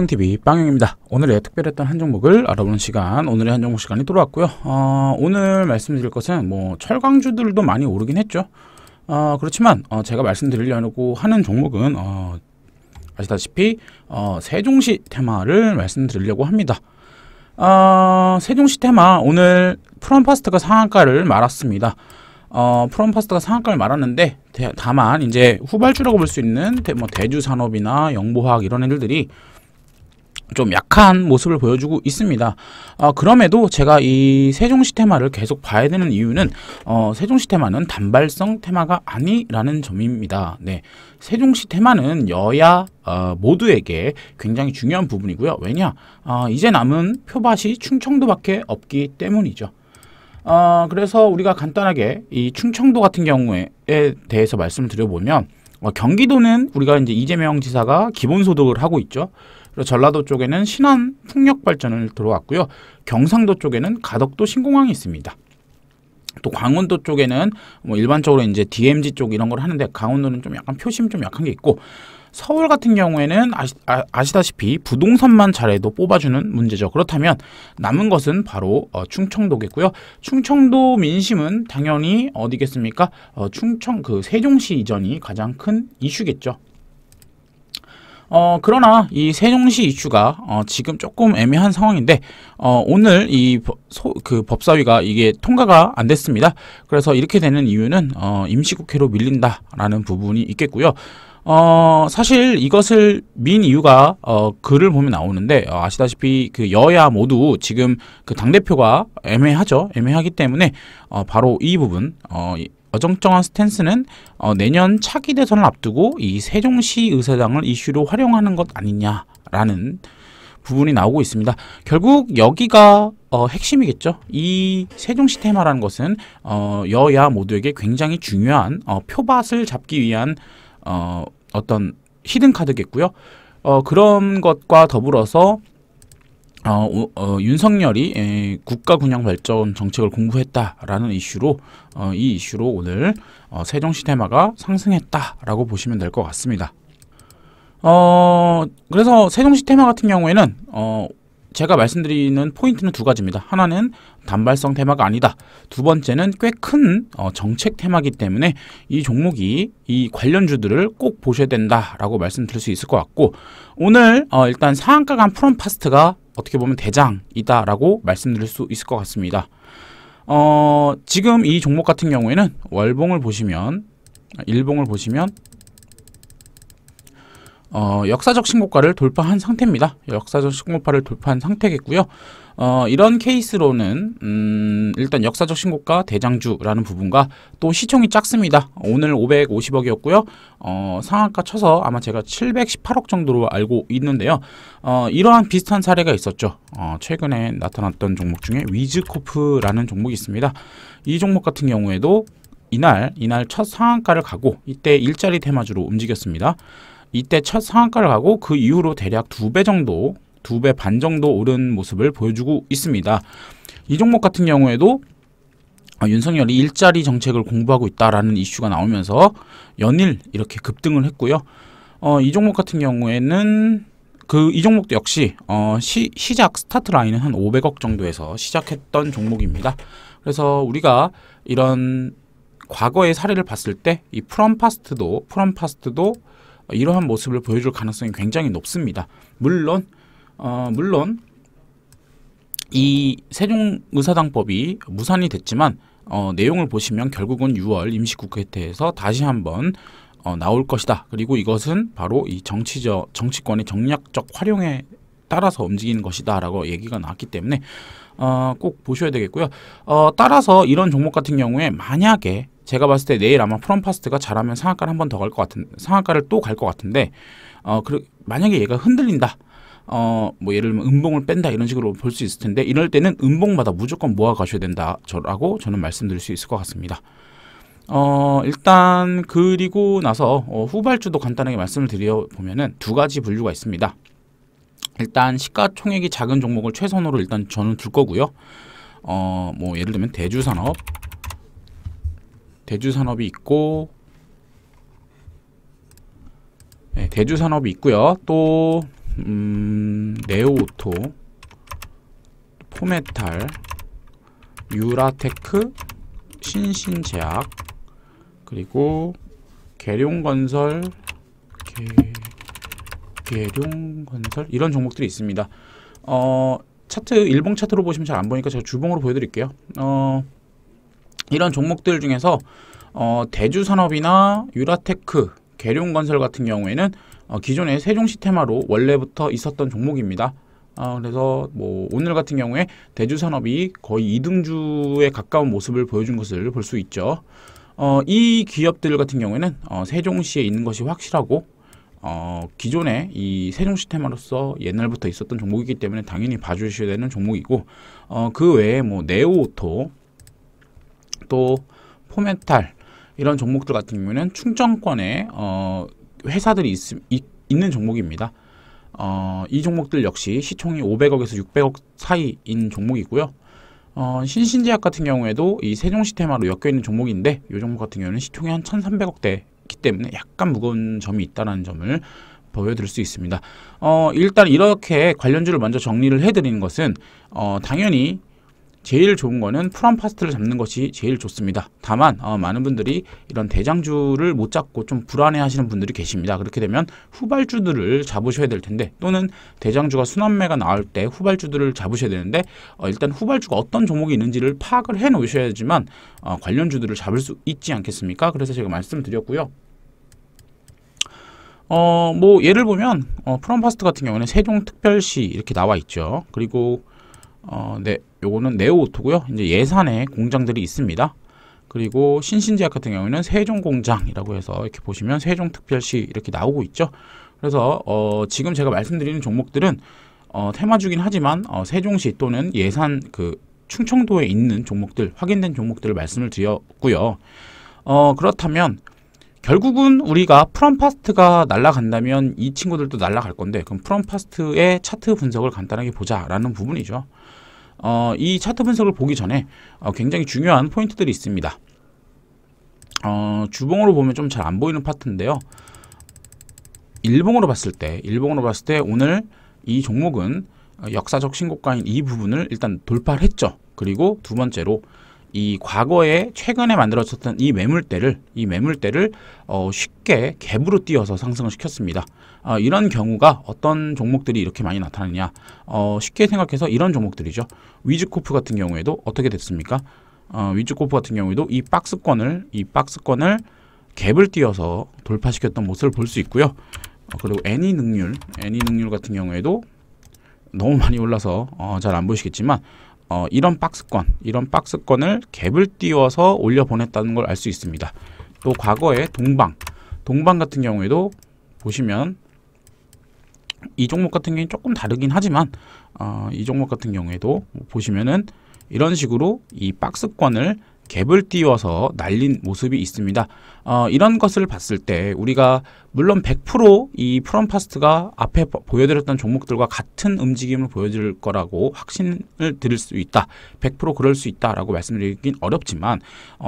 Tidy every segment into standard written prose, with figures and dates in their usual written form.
빵TV 빵영입니다. 오늘의 특별했던 한 종목을 알아보는 시간, 오늘의 한 종목 시간이 돌아왔고요. 오늘 말씀드릴 것은 뭐 철강주들도 많이 오르긴 했죠. 그렇지만 제가 말씀드리려고 하는 종목은 아시다시피 세종시 테마를 말씀드리려고 합니다. 세종시 테마 오늘 프롬파스트가 상한가를 말았습니다. 프롬파스트가 상한가를 말았는데 다만 이제 후발주라고 볼 수 있는 뭐 대주산업이나 영보화학 이런 애들이 좀 약한 모습을 보여주고 있습니다. 그럼에도 제가 이 세종시 테마를 계속 봐야 되는 이유는 세종시 테마는 단발성 테마가 아니라는 점입니다. 네, 세종시 테마는 여야 모두에게 굉장히 중요한 부분이고요. 왜냐? 이제 남은 표밭이 충청도밖에 없기 때문이죠. 그래서 우리가 간단하게 이 충청도 같은 경우에 대해서 말씀을 드려보면 경기도는 우리가 이제 이재명 지사가 기본소득을 하고 있죠. 그리고 전라도 쪽에는 신안 풍력발전을 들어왔고요. 경상도 쪽에는 가덕도 신공항이 있습니다. 또 강원도 쪽에는 뭐 일반적으로 이제 DMZ 쪽 이런 걸 하는데 강원도는 좀 약간 표심 좀 약한 게 있고, 서울 같은 경우에는 아시다시피 부동산만 잘해도 뽑아주는 문제죠. 그렇다면 남은 것은 바로 충청도겠고요. 충청도 민심은 당연히 어디겠습니까? 세종시 이전이 가장 큰 이슈겠죠. 그러나 이 세종시 이슈가 지금 조금 애매한 상황인데 오늘 이 법사위가 이게 통과가 안 됐습니다. 그래서 이렇게 되는 이유는 임시국회로 밀린다라는 부분이 있겠고요. 사실 이것을 민 이유가 글을 보면 나오는데 아시다시피 그 여야 모두 지금 그 당대표가 애매하죠. 애매하기 때문에 바로 이 부분 어정쩡한 스탠스는 내년 차기 대선을 앞두고 이 세종시 의사당을 이슈로 활용하는 것 아니냐라는 부분이 나오고 있습니다. 결국 여기가 핵심이겠죠. 이 세종시 테마라는 것은 여야 모두에게 굉장히 중요한 표밭을 잡기 위한 어떤 히든 카드겠고요. 그런 것과 더불어서 윤석열이 국가군영 발전 정책을 공부했다라는 이슈로 이 이슈로 오늘 세종시 테마가 상승했다라고 보시면 될 것 같습니다. 그래서 세종시 테마 같은 경우에는 제가 말씀드리는 포인트는 두 가지입니다. 하나는 단발성 테마가 아니다. 두 번째는 꽤 큰 정책 테마이기 때문에 이 종목이 이 관련주들을 꼭 보셔야 된다라고 말씀드릴 수 있을 것 같고, 오늘 일단 상한가 간 프롬파스트가 어떻게 보면 대장이다라고 말씀드릴 수 있을 것 같습니다. 지금 이 종목 같은 경우에는 월봉을 보시면, 일봉을 보시면 역사적 신고가를 돌파한 상태입니다. 역사적 신고가를 돌파한 상태겠고요. 이런 케이스로는 일단 역사적 신고가 대장주라는 부분과 또 시총이 작습니다. 오늘 550억이었고요. 상한가 쳐서 아마 제가 718억 정도로 알고 있는데요. 이러한 비슷한 사례가 있었죠. 최근에 나타났던 종목 중에 위즈코프라는 종목이 있습니다. 이 종목 같은 경우에도 이날 첫 상한가를 가고 이때 일자리 테마주로 움직였습니다. 이때 첫 상한가를 가고 그 이후로 대략 2배 정도, 2배 반 정도 오른 모습을 보여주고 있습니다. 이 종목 같은 경우에도 윤석열이 일자리 정책을 공부하고 있다라는 이슈가 나오면서 연일 이렇게 급등을 했고요. 이 종목 같은 경우에는 이 종목도 역시 시작 스타트 라인은 한 500억 정도에서 시작했던 종목입니다. 그래서 우리가 이런 과거의 사례를 봤을 때 이 프롬파스트도 이러한 모습을 보여줄 가능성이 굉장히 높습니다. 물론 이 세종의사당법이 무산이 됐지만 내용을 보시면 결국은 6월 임시국회에서 다시 한번 나올 것이다. 그리고 이것은 바로 이 정치권의 정략적 활용에 따라서 움직이는 것이다 라고 얘기가 나왔기 때문에 꼭 보셔야 되겠고요. 따라서 이런 종목 같은 경우에 만약에 제가 봤을 때 내일 아마 프롬파스트가 잘하면 상한가를 한 번 더 갈 것 같은, 상한가를 또 갈 것 같은데, 만약에 얘가 흔들린다, 뭐 예를 들면 음봉을 뺀다 이런 식으로 볼 수 있을 텐데, 이럴 때는 음봉마다 무조건 모아 가셔야 된다라고 저는 말씀드릴 수 있을 것 같습니다. 일단 그리고 나서 후발주도 간단하게 말씀을 드려보면은 두 가지 분류가 있습니다. 일단 시가총액이 작은 종목을 최선으로 일단 저는 둘 거고요. 뭐 예를 들면 대주산업이 있고, 네, 대주산업이 있고요. 또 네오오토, 포메탈, 유라테크, 신신제약, 그리고 계룡건설, 계룡건설 이런 종목들이 있습니다. 차트 일봉 차트로 보시면 잘 안 보니까 제가 주봉으로 보여드릴게요. 이런 종목들 중에서 대주산업이나 유라테크, 계룡건설 같은 경우에는 기존의 세종시테마로 원래부터 있었던 종목입니다. 그래서 뭐 오늘 같은 경우에 대주산업이 거의 2등주에 가까운 모습을 보여준 것을 볼 수 있죠. 이 기업들 같은 경우에는 세종시에 있는 것이 확실하고 기존에 이 세종시스템으로서 옛날부터 있었던 종목이기 때문에 당연히 봐주셔야 되는 종목이고, 그 외에 뭐 네오오토, 또 포메탈 이런 종목들 같은 경우에는 충청권에 회사들이 있는 종목입니다. 이 종목들 역시 시총이 500억에서 600억 사이인 종목이고요. 신신제약 같은 경우에도 이 세종시스템으로 엮여있는 종목인데 이 종목 같은 경우는 시총이 한 1,300억대 기 때문에 약간 무거운 점이 있다는 점을 보여드릴 수 있습니다. 일단 이렇게 관련주를 먼저 정리를 해드리는 것은 당연히 제일 좋은 거는 프롬파스트를 잡는 것이 제일 좋습니다. 다만 많은 분들이 이런 대장주를 못 잡고 좀 불안해 하시는 분들이 계십니다. 그렇게 되면 후발주들을 잡으셔야 될 텐데, 또는 대장주가 순환매가 나올 때 후발주들을 잡으셔야 되는데, 일단 후발주가 어떤 종목이 있는지를 파악을 해 놓으셔야지만 관련주들을 잡을 수 있지 않겠습니까? 그래서 제가 말씀드렸고요. 뭐 예를 보면 프롬파스트 같은 경우는 세종특별시 이렇게 나와 있죠. 그리고 네, 요거는 네오오토고요. 이제 예산에 공장들이 있습니다. 그리고 신신제약 같은 경우는 세종공장이라고 해서 이렇게 보시면 세종특별시 이렇게 나오고 있죠. 그래서 지금 제가 말씀드리는 종목들은 테마주긴 하지만 세종시 또는 예산 그 충청도에 있는 종목들, 확인된 종목들을 말씀을 드렸고요. 그렇다면 결국은 우리가 프롬파스트가 날아간다면 이 친구들도 날아갈 건데, 그럼 프롬파스트의 차트 분석을 간단하게 보자라는 부분이죠. 이 차트 분석을 보기 전에 굉장히 중요한 포인트들이 있습니다. 주봉으로 보면 좀 잘 안 보이는 파트인데요. 일봉으로 봤을 때 오늘 이 종목은 역사적 신고가인 이 부분을 일단 돌파를 했죠. 그리고 두 번째로 이 과거에 최근에 만들어졌던 이 매물대를 쉽게 갭으로 띄어서 상승을 시켰습니다. 이런 경우가 어떤 종목들이 이렇게 많이 나타나느냐, 쉽게 생각해서 이런 종목들이죠. 위즈코프 같은 경우에도 어떻게 됐습니까? 위즈코프 같은 경우에도 이 박스권을 갭을 띄어서 돌파시켰던 모습을 볼 수 있고요. 그리고 애니능률 같은 경우에도 너무 많이 올라서 잘 안 보이시겠지만 이런 박스권을 갭을 띄워서 올려 보냈다는 걸 알 수 있습니다. 또 과거에 동방 같은 경우에도 보시면 이 종목 같은 경우는 조금 다르긴 하지만 이 종목 같은 경우에도 보시면은 이런 식으로 이 박스권을 갭을 띄워서 날린 모습이 있습니다. 이런 것을 봤을 때 우리가 물론 100% 프롬파스트가 앞에 보여드렸던 종목들과 같은 움직임을 보여줄 거라고 확신을 드릴 수 있다. 100% 그럴 수 있다라고 말씀드리긴 어렵지만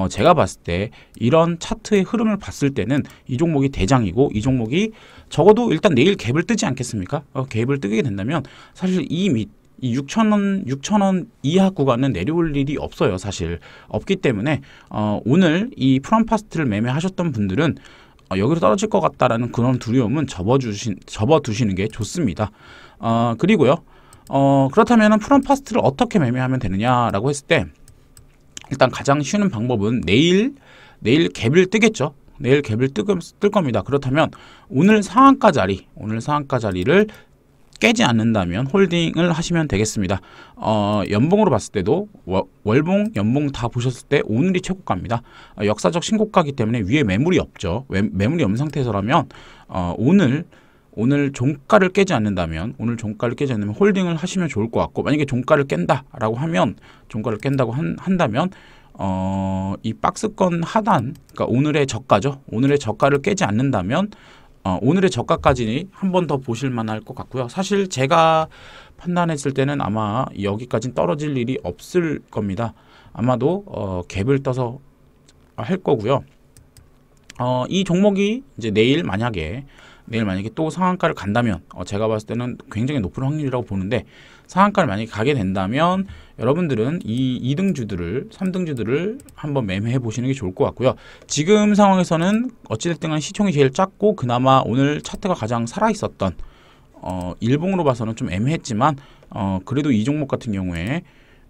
제가 봤을 때 이런 차트의 흐름을 봤을 때는 이 종목이 대장이고, 이 종목이 적어도 일단 내일 갭을 뜨지 않겠습니까? 갭을 뜨게 된다면 사실 이 6,000원 이하 구간은 내려올 일이 없어요. 사실 없기 때문에 오늘 이 프롬파스트를 매매하셨던 분들은 여기로 떨어질 것 같다라는 그런 두려움은 접어두시는 게 좋습니다. 그리고요, 그렇다면 프롬파스트를 어떻게 매매하면 되느냐라고 했을 때 일단 가장 쉬운 방법은 내일 갭을 뜨겠죠. 내일 갭을 뜰 겁니다. 그렇다면 오늘 상한가 자리를 깨지 않는다면 홀딩을 하시면 되겠습니다. 연봉으로 봤을 때도 월봉, 연봉 다 보셨을 때 오늘이 최고가입니다. 역사적 신고가이기 때문에 위에 매물이 없죠. 매물이 없는 상태에서라면 오늘 종가를 깨지 않는다면 홀딩을 하시면 좋을 것 같고, 만약에 종가를 깬다고 한다면 이 박스권 하단, 그러니까 오늘의 저가죠. 오늘의 저가를 깨지 않는다면 오늘의 저가까지 한 번 더 보실 만할 것 같고요. 사실 제가 판단했을 때는 아마 여기까지는 떨어질 일이 없을 겁니다. 아마도 갭을 떠서 할 거고요. 이 종목이 이제 내일 만약에 내일 만약에 또 상한가를 간다면 제가 봤을 때는 굉장히 높은 확률이라고 보는데 상한가를 만약에 가게 된다면 여러분들은 이 2등주들을 3등주들을 한번 매매해 보시는 게 좋을 것 같고요. 지금 상황에서는 어찌됐든 간 시총이 제일 작고 그나마 오늘 차트가 가장 살아있었던 일봉으로 봐서는 좀 애매했지만 그래도 이 종목 같은 경우에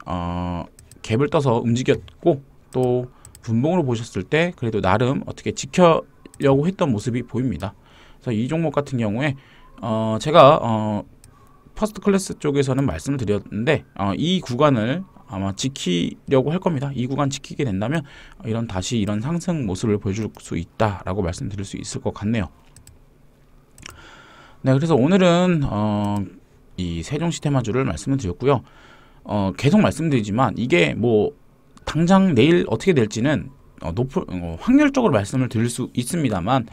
갭을 떠서 움직였고 또 분봉으로 보셨을 때 그래도 나름 어떻게 지켜려고 했던 모습이 보입니다. 그래서 이 종목 같은 경우에 제가 퍼스트 클래스 쪽에서는 말씀을 드렸는데 이 구간을 아마 지키려고 할 겁니다. 이 구간 지키게 된다면 다시 이런 상승 모습을 보여줄 수 있다라고 말씀드릴 수 있을 것 같네요. 네, 그래서 오늘은 이 세종시 테마주를 말씀을 드렸고요. 계속 말씀드리지만 이게 뭐 당장 내일 어떻게 될지는 확률적으로 말씀을 드릴 수 있습니다만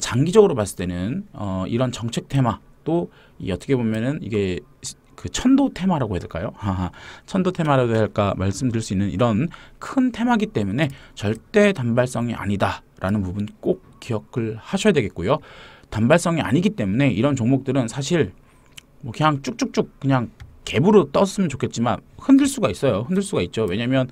장기적으로 봤을 때는 이런 정책 테마 또 어떻게 보면은 이게 그 천도 테마라고 해야 될까요? 천도 테마라고 해야 할까 말씀드릴 수 있는 이런 큰 테마기 때문에 절대 단발성이 아니다라는 부분 꼭 기억을 하셔야 되겠고요. 단발성이 아니기 때문에 이런 종목들은 사실 뭐 그냥 쭉쭉쭉 그냥 갭으로 떴으면 좋겠지만 흔들 수가 있어요. 흔들 수가 있죠. 왜냐면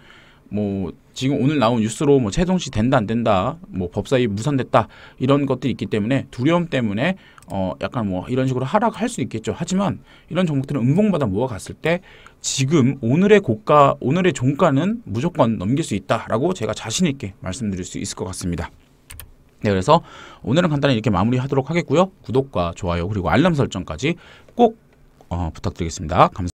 뭐 지금 오늘 나온 뉴스로 뭐 세종시 된다 안 된다 뭐 법사위 무산됐다 이런 것들이 있기 때문에 두려움 때문에 약간 뭐 이런 식으로 하락할 수 있겠죠. 하지만 이런 종목들은 음봉바닥 모아갔을 때 지금 오늘의 고가 오늘의 종가는 무조건 넘길 수 있다라고 제가 자신 있게 말씀드릴 수 있을 것 같습니다. 네, 그래서 오늘은 간단히 이렇게 마무리하도록 하겠고요. 구독과 좋아요 그리고 알람 설정까지 꼭 부탁드리겠습니다. 감사합니다.